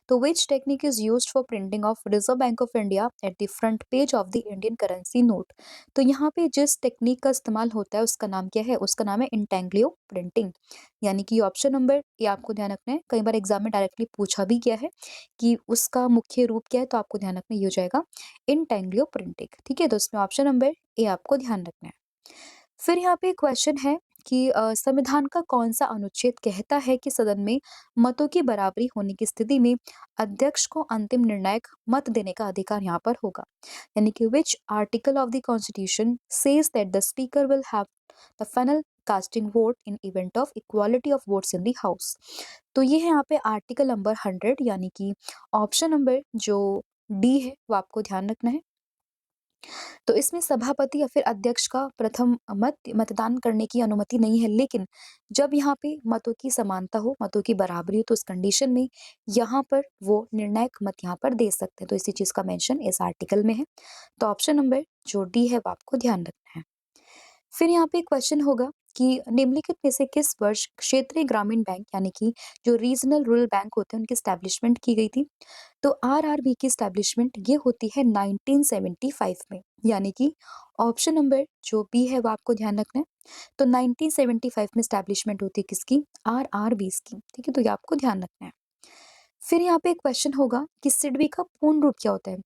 A: तो which technique is used for printing of reserve bank of India at the front page of the Indian currency note? तो यहाँ पे जिस टेक्निक का इस्तेमाल होता है उसका नाम क्या है? उसका नाम है इंटेंग्लियो प्रिंटिंग। यानी कि ऑप्शन नंबर ये आपको ध्यान रखना है। कई बार एग्जाम में डायरेक्टली पूछा भी गया है कि उसका मुख्य रूप क्या है, तो आपको ध्यान रखना ये हो जाएगा इंटेंग्लियो प्रिंटिंग। ठीक है, तो इसमें ऑप्शन नंबर ए आपको ध्यान रखना है। फिर यहाँ पे क्वेश्चन है कि संविधान का कौन सा अनुच्छेद कहता है कि सदन में मतों की बराबरी होने की स्थिति में अध्यक्ष को अंतिम निर्णायक मत देने का अधिकार यहाँ पर होगा? यानी कि which article of the constitution says that the speaker will have the final casting vote in event of equality of votes in the house? तो ये है यहाँ पे आर्टिकल नंबर 100। यानी कि ऑप्शन नंबर जो डी है वो आपको ध्यान रखना है। तो इसमें सभापति या फिर अध्यक्ष का प्रथम मतदान करने की अनुमति नहीं है, लेकिन जब यहाँ पे मतों की समानता हो, मतों की बराबरी हो, तो उस कंडीशन में यहाँ पर वो निर्णायक मत यहाँ पर दे सकते हैं। तो इसी चीज का मेंशन इस आर्टिकल में है। तो ऑप्शन नंबर जो डी है वो आपको ध्यान रखना है। फिर यहाँ पे क्वेश्चन होगा कि निम्नलिखित में से किस वर्ष क्षेत्रीय ग्रामीण बैंक यानी कि जो रीजनल रूरल बैंक होते हैं उनकी स्टैब्लिशमेंट की गई थी? तो आरआरबी की स्टैब्लिशमेंट ये होती है 1975 में। यानी कि ऑप्शन नंबर जो बी है वो आपको ध्यान रखना है। तो 1975 में स्टैब्लिशमेंट होती है किसकी? आरआरबी की। ठीक है, तो ये आपको ध्यान रखना है। फिर यहाँ पे एक क्वेश्चन होगा कि सिडबी का पूर्ण रूप क्या होता है?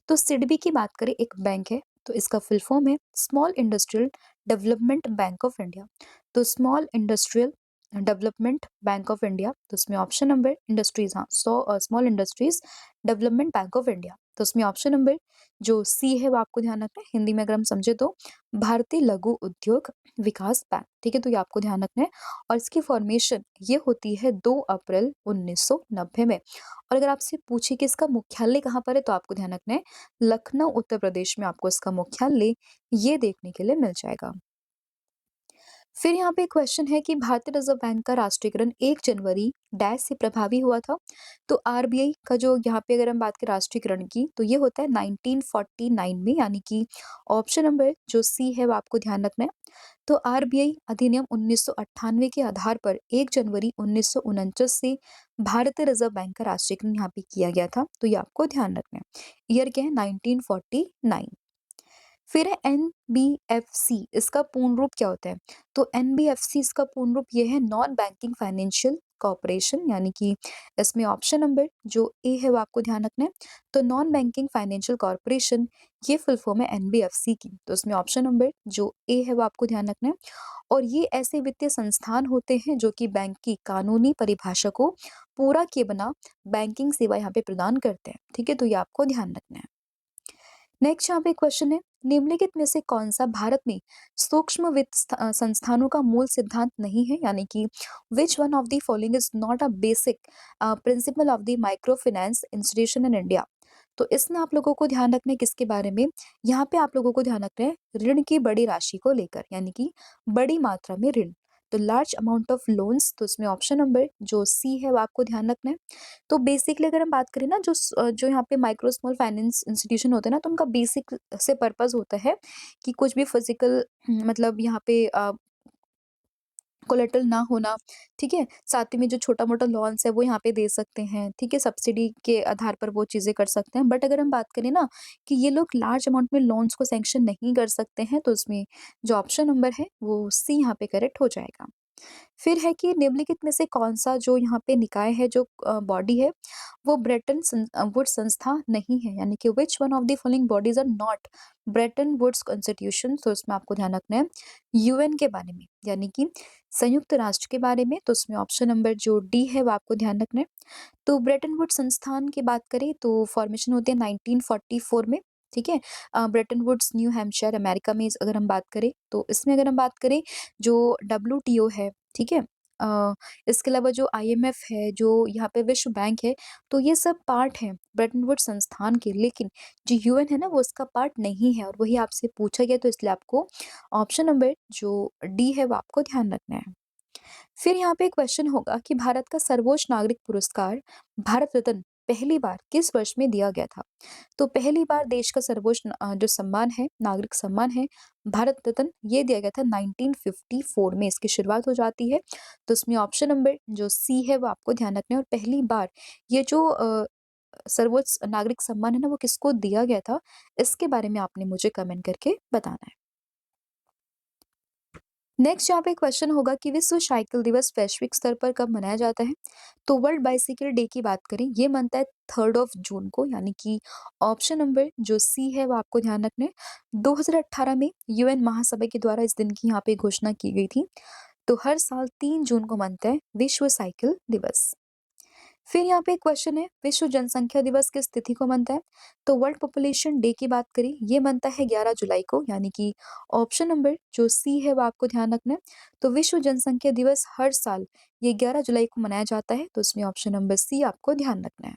A: तो सिडबी की बात करें एक बैंक है, तो इसका फुल फॉर्म है small industrial development bank of India. तो small industrial development bank of India, तो इसमें ऑप्शन नंबर इंडस्ट्रीज, हाँ, small industries development bank of India, तो इसमें ऑप्शन नंबर जो सी है वो आपको ध्यान रखना है। हिंदी में अगर हम समझे तो भारतीय लघु उद्योग विकास बैंक, ठीक है, तो ये आपको ध्यान रखना है। और इसकी फॉर्मेशन ये होती है 2 अप्रैल 1990 में। और अगर आपसे पूछे कि इसका मुख्यालय कहाँ पर है, तो आपको ध्यान रखना है लखनऊ उत्तर प्रदेश में आपको इसका मुख्यालय ये देखने के लिए मिल जाएगा। फिर यहाँ पे क्वेश्चन है कि भारतीय रिजर्व बैंक का राष्ट्रीयकरण 1 जनवरी डैश से प्रभावी हुआ था। तो आरबीआई का जो यहाँ पे अगर हम बात करें राष्ट्रीयकरण की, तो ये होता है 1949 में, यानी कि ऑप्शन नंबर जो सी है वो आपको ध्यान रखना है। तो आरबीआई अधिनियम 1998 के आधार पर 1 जनवरी 1949 से भारतीय रिजर्व बैंक का राष्ट्रीयकरण यहाँ पे किया गया था। तो ये आपको ध्यान रखना है। ईयर क्या है? 1949। फिर है एनबीएफसी, इसका पूर्ण रूप क्या होता है? तो एनबीएफसी इसका पूर्ण रूप ये है नॉन बैंकिंग फाइनेंशियल कॉर्पोरेशन, यानी कि इसमें ऑप्शन नंबर जो ए है वो आपको ध्यान रखना है। तो नॉन बैंकिंग फाइनेंशियल कॉर्पोरेशन ये फुल फॉर्म है एनबीएफसी की, तो इसमें ऑप्शन नंबर जो ए है वो आपको ध्यान रखना है। और ये ऐसे वित्तीय संस्थान होते हैं जो कि बैंक की कानूनी परिभाषा को पूरा किए बिना बैंकिंग सेवा यहाँ पे प्रदान करते हैं, ठीक है, तो ये आपको ध्यान रखना है। नेक्स्ट यहाँ पे क्वेश्चन है, निम्नलिखित में से कौन सा भारत में सूक्ष्म वित्त संस्थानों का मूल सिद्धांत नहीं है, यानी कि विच one of the following is not a basic principle of the micro finance institution in India. तो इसमें आप लोगों को ध्यान रखना है किसके बारे में? यहाँ पे आप लोगों को ध्यान रखना है ऋण की बड़ी राशि को लेकर, यानी कि बड़ी मात्रा में ऋण, तो लार्ज अमाउंट ऑफ लोन्स, तो इसमें ऑप्शन नंबर जो सी है वो आपको ध्यान रखना है। तो बेसिकली अगर हम बात करें ना, जो यहाँ पे माइक्रो स्मॉल फाइनेंस इंस्टीट्यूशन होते हैं ना, तो उनका बेसिक से पर्पस होता है कि कुछ भी फिजिकल मतलब यहाँ पे कोलेटरल ना होना, ठीक है? साथ ही में जो छोटा-मोटा लॉन्स है वो यहाँ पे दे सकते हैं, ठीक है? सब्सिडी के आधार पर वो चीज़ें कर सकते हैं। बट अगर हम बात करें ना कि ये लोग लार्ज अमाउंट में लोन्स को सैंक्शन नहीं कर सकते हैं, तो इसमें जो ऑप्शन नंबर है वो सी यहाँ पे करेक्ट हो जाएगा। फिर है कि निम्नलिखित में से कौन-सा जो यहाँ पे निकाय है, जो बॉडी है, वो वुड्स संस्था नहीं है, यानी कि which one of the following bodies are not Bretton Woods constitution. तो इसमें आपको ध्यान रखना है यूएन के बारे में, यानी कि संयुक्त राष्ट्र के बारे में, तो उसमें ऑप्शन नंबर जो डी है वो आपको ध्यान रखना है। तो ब्रेटन वुड्स संस्थान की बात करें तो फॉर्मेशन होती है 1944 में, ठीक है? Bretton Woods New Hampshire America में अगर हम बात करें, तो इसमें अगर हम बात करें जो डब्ल्यूटीओ है, ठीक है? इसके अलावा जो आईएमएफ है, जो यहाँ पे विश्व बैंक है, तो ये सब पार्ट हैं ब्रेटन वुड्स संस्थान के, लेकिन जो यूएन है ना वो इसका पार्ट नहीं है, और वही आपसे पूछा गया, तो इसलिए आपको ऑप्शन नंबर जो डी है वो आपको ध्यान रखना है। फिर यहाँ पे क्वेश्चन होगा कि भारत का सर्वोच्च नागरिक पुरस्कार भारत रत्न पहली बार किस वर्ष में दिया गया था? तो पहली बार देश का सर्वोच्च जो सम्मान है, नागरिक सम्मान है, भारत रत्न, ये दिया गया था 1954 में, इसकी शुरुआत हो जाती है। तो इसमें ऑप्शन नंबर जो सी है वो आपको ध्यान रखना है। और पहली बार ये जो सर्वोच्च नागरिक सम्मान है ना वो किसको दिया गया था, इसके बारे में आपने मुझे कमेंट करके बताना है। नेक्स्ट यहाँ पे क्वेश्चन होगा कि विश्व साइकिल दिवस वैश्विक स्तर पर कब मनाया जाता है? तो वर्ल्ड बाइसिकल डे की बात करें, ये मनता है 3 जून को, यानी कि ऑप्शन नंबर जो सी है वो आपको ध्यान रखना है। 2018 में यूएन महासभा के द्वारा इस दिन की यहाँ पे घोषणा की गई थी। तो हर साल 3 जून को मनता है विश्व साइकिल दिवस। फिर यहाँ पे क्वेश्चन है, विश्व जनसंख्या दिवस किस तिथि को मनता है? तो वर्ल्ड पॉपुलेशन डे की बात करें, ये मनता है 11 जुलाई को, यानी कि ऑप्शन नंबर जो सी है वो आपको ध्यान रखना है। तो विश्व जनसंख्या दिवस हर साल ये 11 जुलाई को मनाया जाता है, तो इसमें ऑप्शन नंबर सी आपको ध्यान रखना है।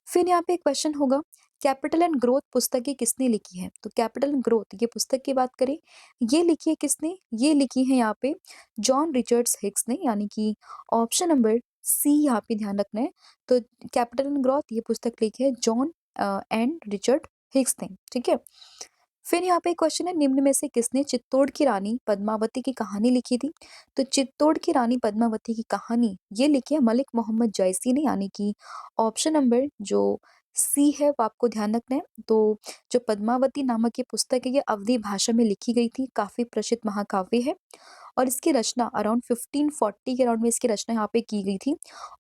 A: फिर यहाँ पे क्वेश्चन होगा, कैपिटल एंड ग्रोथ पुस्तकें किसने लिखी है? तो कैपिटल एंड ग्रोथ ये पुस्तक की बात करें, ये लिखी है किसने? ये लिखी है यहाँ पे जॉन रिचर्ड्स हिक्स ने, यानी कि ऑप्शन नंबर सी यहाँ पे ध्यान रखना है। तो कैपिटल एंड ग्रोथ ये पुस्तक लिखी है जॉन एंड रिचर्ड हिक्स ने, ठीक है। फिर यहाँ पे क्वेश्चन है, निम्न में से किसने चित्तौड़ की रानी पद्मावती की कहानी लिखी थी? तो चित्तौड़ की रानी पद्मावती की कहानी ये लिखी है मलिक मोहम्मद जैसी ने, यानी कि ऑप्शन नंबर जो सी है वो आपको ध्यान रखना है। तो जो पद्मावती नामक ये पुस्तक है, ये अवधी भाषा में लिखी गई थी, काफी प्रसिद्ध महाकाव्य है। और इसकी रचना अराउंड 1540 के अराउंड में इसकी रचना यहाँ पे की गई थी।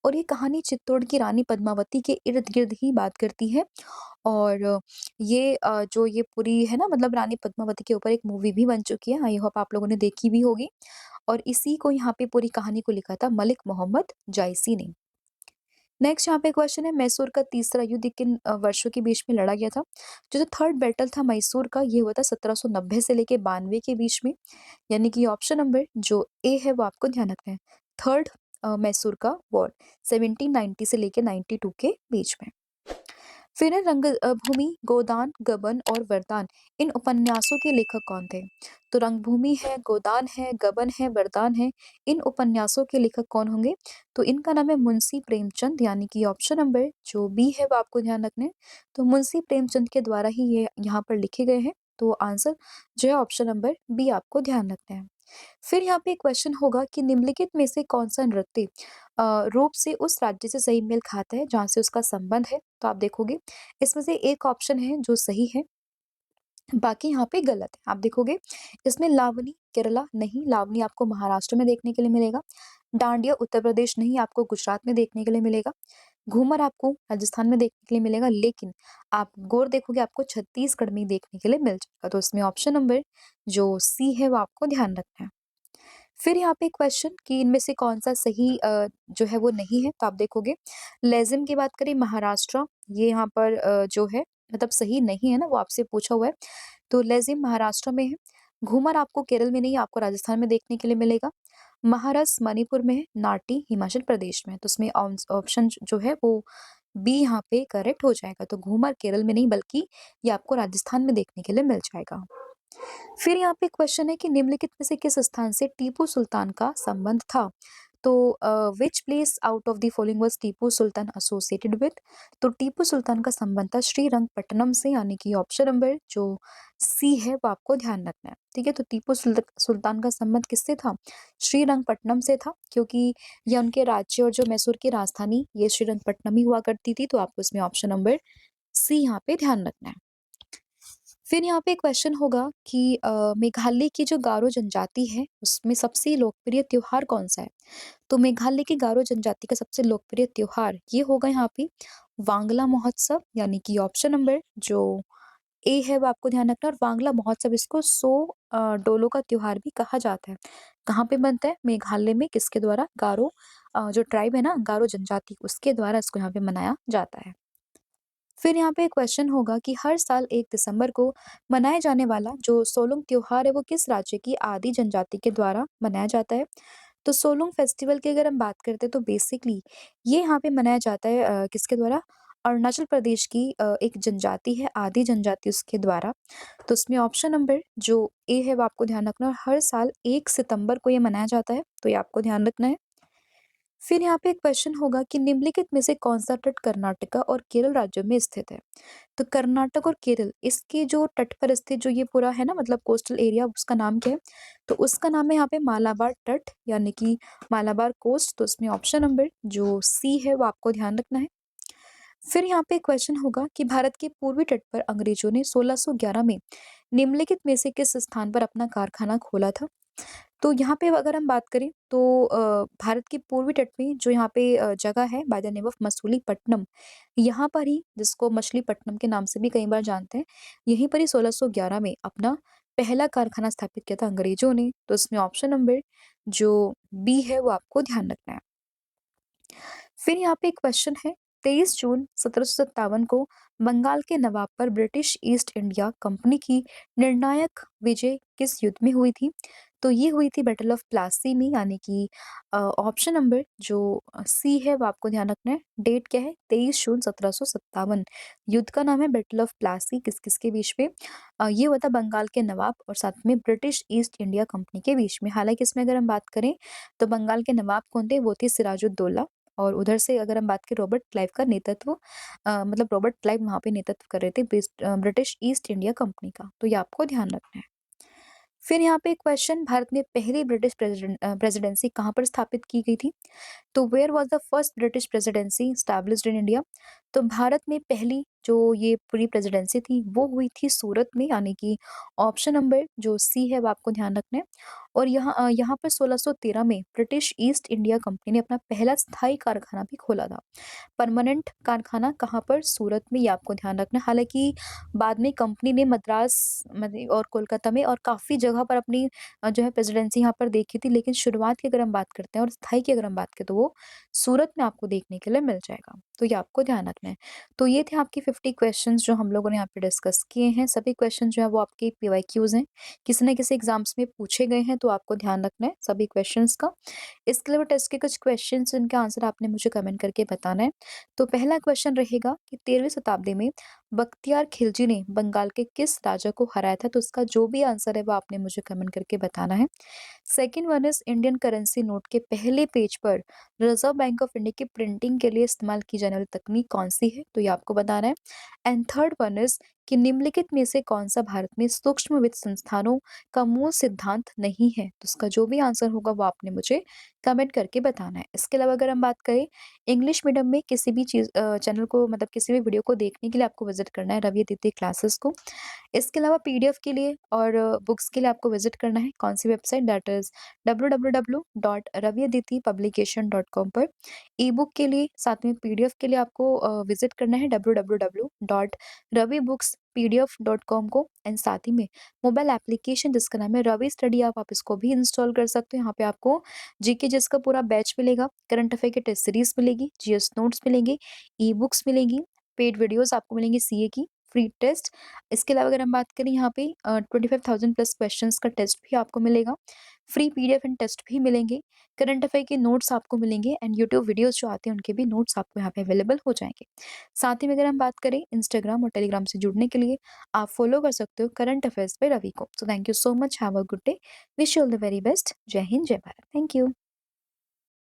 A: और ये कहानी चित्तौड़ की रानी पद्मावती के इर्द-गिर्द ही बात करती है। और ये जो ये पूरी है ना मतलब रानी पद्मावती के ऊपर एक मूवी भी बन चुकी है। आई होप आप लोगों ने देखी भी होगी। और इसी को यहाँ पे पूरी कहानी को लिखा था मलिक मोहम्मद जायसी ने। नेक्स्ट यहाँ पे क्वेश्चन है, मैसूर का तीसरा युद्ध किन वर्षों के बीच में लड़ा गया था? जो थर्ड बैटल था मैसूर का, ये हुआ था 1790 से लेके 92 के बीच में। यानी कि ऑप्शन नंबर जो ए है वो आपको ध्यान रखना है। थर्ड मैसूर का वॉर 1790 से लेके 92 के बीच में। फिर है भूमि, गोदान, गबन और वरदान, इन उपन्यासों के लेखक कौन थे? तो रंगभूमि है, गोदान है, गबन है, वरदान है, इन उपन्यासों के लेखक कौन होंगे? तो इनका नाम है मुंशी प्रेमचंद, यानी कि ऑप्शन नंबर जो बी है वो आपको ध्यान रखना है। तो मुंशी प्रेमचंद के द्वारा ही ये यहाँ पर लिखे गए हैं। तो आंसर जो है ऑप्शन नंबर बी आपको ध्यान रखना है। फिर यहाँ पे क्वेश्चन होगा कि निम्नलिखित में से कौन सा नृत्य रूप से उस राज्य से सही मेल खाता है जहाँ से उसका संबंध है? तो आप देखोगे इसमें से एक ऑप्शन है जो सही है, बाकी यहाँ पे गलत है। आप देखोगे इसमें लावनी केरला नहीं, लावनी आपको महाराष्ट्र में देखने के लिए मिलेगा। डांडिया उत्तर प्रदेश नहीं, आपको गुजरात में देखने के लिए मिलेगा। घूमर आपको राजस्थान में देखने के लिए मिलेगा, लेकिन आप गौर देखोगे आपको छत्तीसगढ़ में ही देखने के लिए मिल जाएगा। तो इसमें ऑप्शन नंबर जो सी है वो आपको ध्यान रखना है। फिर यहाँ पे क्वेश्चन कि इनमें से कौन-सा सही जो है वो नहीं है, तो आप देखोगे लेज़िम की बात करें महाराष्ट्र, ये यहाँ पर जो है मतलब सही नहीं है ना, वो आपसे पूछा हुआ है। तो लेज़िम महाराष्ट्र में है। घूमर आपको केरल में नहीं, आपको राजस्थान में देखने के लिए मिलेगा। महारस मणिपुर में है, नाटी हिमाचल प्रदेश में है। तो इसमें ऑप्शन जो है वो बी यहाँ पे करेक्ट हो जाएगा। तो घूमर केरल में नहीं बल्कि ये आपको राजस्थान में देखने के लिए मिल जाएगा। फिर यहाँ पे क्वेश्चन है कि निम्नलिखित में से किस स्थान से टीपू सुल्तान का संबंध था? तो which place out of the following was Tipu Sultan associated with? तो टीपू सुल्तान का संबंध था श्रीरंगपट्टनम से, यानी कि ऑप्शन नंबर जो सी है वो आपको ध्यान रखना है। ठीक है, तो टीपू सुल्तान का संबंध किससे था? श्रीरंगपट्टनम से था, क्योंकि ये उनके राज्य और जो मैसूर की राजधानी ये श्रीरंगपट्टनम ही हुआ करती थी। तो आपको इसमें ऑप्शन नंबर सी यहाँ पे ध्यान रखना है। फिर यहाँ पे क्वेश्चन होगा कि मेघालय की जो गारो जनजाति है, उसमें सबसे लोकप्रिय त्योहार कौन-सा है? तो मेघालय की गारो जनजाति का सबसे लोकप्रिय त्योहार ये होगा यहाँ पे वांगला महोत्सव, यानी कि ऑप्शन नंबर जो ए है वो आपको ध्यान रखना है। और वांगला महोत्सव इसको 100 डोलो का त्योहार भी कहा जाता है। कहाँ पे बनता है? मेघालय में। किसके द्वारा? गारो जो ट्राइब है ना, गारो जनजाति, उसके द्वारा इसको यहाँ पे मनाया जाता है। फिर यहाँ पे क्वेश्चन होगा कि हर साल 1 दिसंबर को मनाया जाने वाला जो सोलुंग त्योहार है वो किस राज्य की आदि जनजाति के द्वारा मनाया जाता है? तो सोलुंग फेस्टिवल की अगर हम बात करते हैं तो बेसिकली ये यहाँ पे मनाया जाता है किसके द्वारा? अरुणाचल प्रदेश की एक जनजाति है, आदि जनजाति उसके द्वारा। तो इसमें ऑप्शन नंबर जो ए है वो आपको ध्यान रखना है। और हर साल 1 सितंबर को ये मनाया जाता है, तो ये आपको ध्यान रखना है। फिर यहाँ पे एक क्वेश्चन होगा कि निम्नलिखित में से कौन-सा तट कर्नाटका और केरल राज्यों में स्थित है? तो कर्नाटक और केरल इसके जो तट पर स्थित जो ये पूरा है ना मतलब कोस्टल एरिया, उसका नाम क्या है? तो उसका नाम है यहाँ पे मालाबार तट, यानी कि मालाबार कोस्ट। तो इसमें ऑप्शन नंबर जो सी है वो आपको ध्यान रखना है। फिर यहाँ पे क्वेश्चन होगा कि भारत के पूर्वी तट पर अंग्रेजों ने 1611 में निम्नलिखित में से किस स्थान पर अपना कारखाना खोला था? तो यहाँ पे अगर हम बात करें तो भारत के पूर्वी तट में जो यहाँ पे जगह है by the name of Masulipatnam, यहाँ पर ही, जिसको मछलीपट्टनम के नाम से भी कई बार जानते हैं, यहीं पर ही 1611 में अपना पहला कारखाना स्थापित किया था अंग्रेजों ने। तो इसमें ऑप्शन नंबर जो बी है वो आपको ध्यान रखना है। फिर यहाँ पे एक क्वेश्चन है, 23 जून 1757 को बंगाल के नवाब पर ब्रिटिश ईस्ट इंडिया कंपनी की निर्णायक विजय किस युद्ध में हुई थी? तो ये हुई थी बैटल ऑफ प्लासी में, यानी कि ऑप्शन नंबर जो सी है वो आपको ध्यान रखना है। डेट क्या है? 23 जून 1757। युद्ध का नाम है बैटल ऑफ प्लासी। किस-किस के बीच में? ये हुआ था बंगाल के नवाब और साथ में ब्रिटिश ईस्ट इंडिया कंपनी के बीच में। हालाँकि इसमें अगर हम बात करें तो बंगाल के नवाब कौन थे? वो थे सिराजुद्दौला। और उधर से अगर हम बात करें रॉबर्ट क्लाइव का नेतृत्व मतलब रॉबर्ट क्लाइव वहाँ पे नेतृत्व कर रहे थे ब्रिटिश ईस्ट इंडिया कंपनी का। तो ये आपको ध्यान रखना है। फिर यहाँ पे क्वेश्चन, भारत में पहली ब्रिटिश प्रेसिडेंसी कहाँ पर स्थापित की गई थी? तो where was the first British presidency established in India? तो भारत में पहली जो ये पूरी प्रेज़िडेंसी थी, वो हुई थी सूरत में, यानी कि ऑप्शन नंबर जो सी है, वो आपको ध्यान रखना है। और यहाँ पर 1613 में ब्रिटिश ईस्ट इंडिया कंपनी ने अपना पहला स्थायी कारखाना भी खोला था। परमानेंट कारखाना कहाँ पर? सूरत में, ये आपको ध्यान रखना है। हालाँकि बाद में कंपनी ने मद्रास मने और कोलकाता में और काफ़ी जगह पर अपनी जो है प्रेज़िडेंसी यहाँ पर देखी थी, लेकिन शुरुआत की अगर हम बात करते हैं और स्थायी की अगर हम बात करें, तो वो सूरत में आपको देखने के लिए मिल जाएगा। तो ये आपको ध्यान रखना है। तो ये थे आपके 50 क्वेश्चन्स जो हम लोगों ने यहाँ पे डिस्कस किए हैं। सभी क्वेश्चन जो है वो आपके पीवाईक्यूज़ हैं। किसी न किसी एग्ज़ाम्स में पूछे गए हैं, तो आपको ध्यान रखना है सभी क्वेश्चन्स का। इसके अलावा टेस्ट के कुछ क्वेश्चन्स जिनका आंसर आपने मुझे कमेंट करके बताना है। तो पहला क्वेश्चन रहेगा कि 13वीं शताब्दी में बख्तियार खिलजी ने बंगाल के किस राजा को हराया था? तो इसका जो भी आंसर है वो आपने मुझे कमेंट करके बताना है। Second one is Indian currency note के पहले पेज पर रिज़र्व बैंक ऑफ इंडिया की प्रिंटिंग के लिए इस्तेमाल की जाने वाली तकनीक कौन-सी है? तो ये आपको बताना है। एंड थर्ड वन इज़ कि निम्नलिखित में से कौन-सा भारत में सूक्ष्म वित्त संस्थानों का मूल सिद्धांत नहीं है? तो इसका जो भी आंसर होगा वो आपने मुझे कमेंट करके बताना है। इसके अलावा अगर हम बात करें इंग्लिश मीडियम में किसी भी चैनल को, मतलब किसी भी वीडियो को देखने के लिए आपको विज़िट करना है रवि अदिति क्लासेस को। इसके अलावा पीडीएफ के लिए और बुक्स के लिए आपको विज़िट करना है कौन-सी वेबसाइट, दैट इज़ www.raviaditipublication.com पर। ई-बुक के लिए साथ में पीडीएफ के लिए आपको विज़िट करना है www.ravibooks.pdf.com को। एंड साथ ही में मोबाइल एप्लीकेशन जिसका नाम है रवि स्टडी ऐप, आप इसको भी इंस्टॉल कर सकते हो। यहाँ पे आपको जीके जिस का पूरा बैच मिलेगा, करंट अफेयर की टेस्ट सीरीज़ मिलेगी, जीएस नोट्स मिलेंगे, ई-बुक्स मिलेंगी, पेड वीडियोज़ आपको मिलेंगी सीए की, फ्री टेस्ट। इसके अलावा अगर हम बात करें यहाँ पे 25,000 प्लस क्वेश्चंस का टेस्ट भी आपको मिलेगा, फ्री पीडीएफ एंड टेस्ट भी मिलेंगे, करंट अफेयर के नोट्स आपको मिलेंगे एंड यूट्यूब वीडियोस जो आते हैं उनके भी नोट्स आपको यहाँ पे अवेलेबल हो जाएँगे। साथ ही में अगर हम बात करें इंस्टाग्राम और टेलीग्राम से जुड़ने के लिए, आप फॉलो कर सकते हो करंट अफेयर्स बाय रवि को। So thank you so much, have a good day, wish you all the very best. जय हिंद, जय भारत। Thank you.